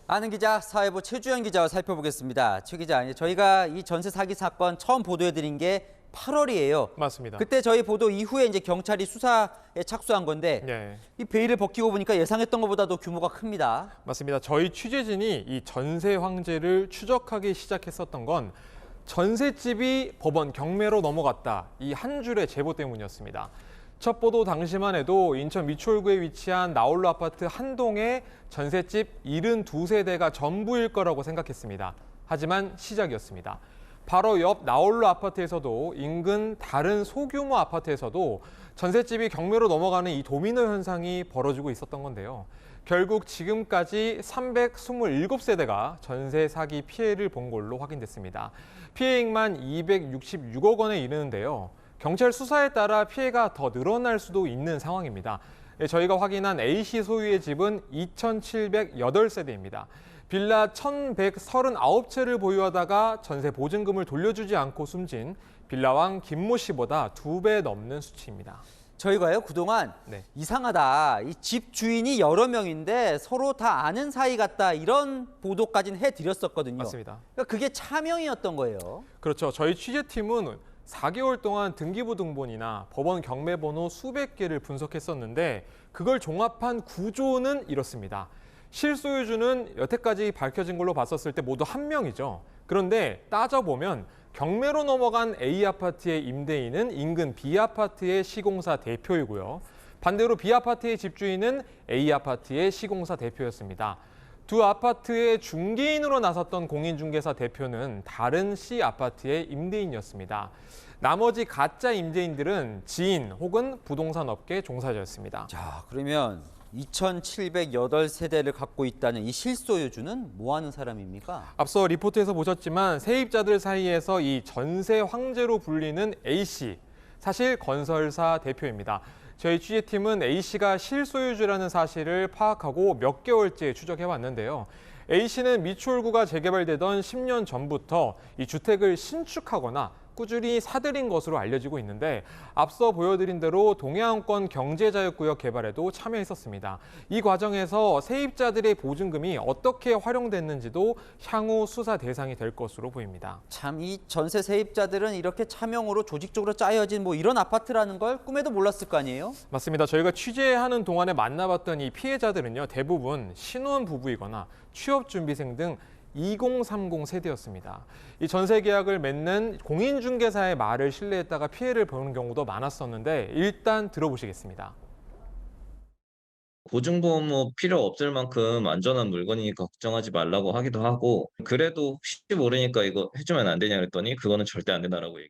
아는 기자, 사회부 최주연 기자와 살펴보겠습니다. 최 기자, 저희가 이 전세 사기 사건 처음 보도해드린 게 8월이에요. 맞습니다. 그때 저희 보도 이후에 이제 경찰이 수사에 착수한 건데 네. 이 베일을 벗기고 보니까 예상했던 것보다도 규모가 큽니다. 맞습니다. 저희 취재진이 이 전세 황제를 추적하기 시작했었던 건 전셋집이 법원 경매로 넘어갔다. 이 한 줄의 제보 때문이었습니다. 첫 보도 당시만 해도 인천 미추홀구에 위치한 나홀로 아파트 한 동의 전셋집 72세대가 전부일 거라고 생각했습니다. 하지만 시작이었습니다. 바로 옆 나홀로 아파트에서도 인근 다른 소규모 아파트에서도 전셋집이 경매로 넘어가는 이 도미노 현상이 벌어지고 있었던 건데요. 결국 지금까지 327세대가 전세 사기 피해를 본 걸로 확인됐습니다. 피해액만 266억 원에 이르는데요. 경찰 수사에 따라 피해가 더 늘어날 수도 있는 상황입니다. 저희가 확인한 A씨 소유의 집은 2,708세대입니다. 빌라 1,139채를 보유하다가 전세 보증금을 돌려주지 않고 숨진 빌라왕 김모 씨보다 2배 넘는 수치입니다. 저희가요 그동안 이상하다. 이 집 주인이 여러 명인데 서로 다 아는 사이 같다. 이런 보도까지는 해드렸었거든요. 맞습니다. 그러니까 그게 차명이었던 거예요. 그렇죠. 저희 취재팀은 4개월 동안 등기부 등본이나 법원 경매 번호 수백 개를 분석했었는데 그걸 종합한 구조는 이렇습니다. 실소유주는 여태까지 밝혀진 걸로 봤었을 때 모두 한 명이죠. 그런데 따져보면 경매로 넘어간 A 아파트의 임대인은 인근 B 아파트의 시공사 대표이고요. 반대로 B 아파트의 집주인은 A 아파트의 시공사 대표였습니다. 두 아파트의 중개인으로 나섰던 공인중개사 대표는 다른 C 아파트의 임대인이었습니다. 나머지 가짜 임대인들은 지인 혹은 부동산 업계 종사자였습니다. 자, 그러면 2,708세대를 갖고 있다는 이 실소유주는 뭐 하는 사람입니까? 앞서 리포트에서 보셨지만 세입자들 사이에서 이 전세 황제로 불리는 A씨, 사실 건설사 대표입니다. 저희 취재팀은 A씨가 실소유주라는 사실을 파악하고 몇 개월째 추적해 왔는데요. A씨는 미추홀구가 재개발되던 10년 전부터 이 주택을 신축하거나 꾸준히 사들인 것으로 알려지고 있는데 앞서 보여드린 대로 동해안권 경제자유구역 개발에도 참여했었습니다. 이 과정에서 세입자들의 보증금이 어떻게 활용됐는지도 향후 수사 대상이 될 것으로 보입니다. 참 이 전세 세입자들은 이렇게 차명으로 조직적으로 짜여진 뭐 이런 아파트라는 걸 꿈에도 몰랐을 거 아니에요? 맞습니다. 저희가 취재하는 동안에 만나봤던 이 피해자들은요, 대부분 신혼 부부이거나 취업준비생 등 2030 세대였습니다. 이 전세 계약을 맺는 공인중개사의 말을 신뢰했다가 피해를 보는 경우도 많았었는데 일단 들어보시겠습니다. 보증보험 뭐 필요 없을 만큼 안전한 물건이니까 걱정하지 말라고 하기도 하고 그래도 혹시 모르니까 이거 해주면 안 되냐 그랬더니 그거는 절대 안 된다라고 얘기해요.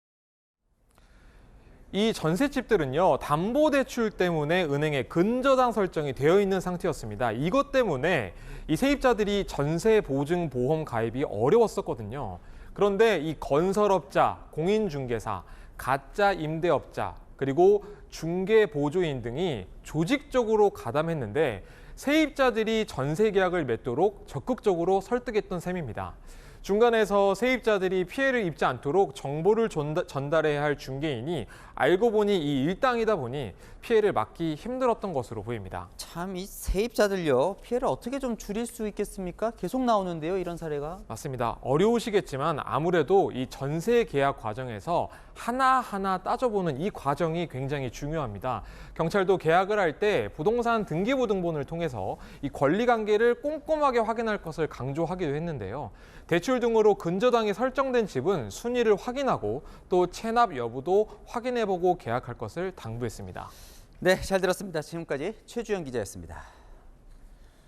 이 전셋집들은요, 담보대출 때문에 은행에 근저당 설정이 되어 있는 상태였습니다. 이것 때문에 이 세입자들이 전세보증보험 가입이 어려웠었거든요. 그런데 이 건설업자, 공인중개사, 가짜 임대업자, 그리고 중개보조인 등이 조직적으로 가담했는데 세입자들이 전세계약을 맺도록 적극적으로 설득했던 셈입니다. 중간에서 세입자들이 피해를 입지 않도록 정보를 전달해야 할 중개인이 알고 보니 이 일당이다 보니 피해를 막기 힘들었던 것으로 보입니다. 참 이 세입자들요 피해를 어떻게 좀 줄일 수 있겠습니까? 계속 나오는데요 이런 사례가. 맞습니다. 어려우시겠지만 아무래도 이 전세 계약 과정에서 하나하나 따져보는 이 과정이 굉장히 중요합니다. 경찰도 계약을 할 때 부동산 등기부 등본을 통해서 이 권리관계를 꼼꼼하게 확인할 것을 강조하기도 했는데요. 대출 등으로 근저당이 설정된 집은 순위를 확인하고 또 체납 여부도 확인해보고 계약할 것을 당부했습니다. 네, 잘 들었습니다. 지금까지 최주연 기자였습니다.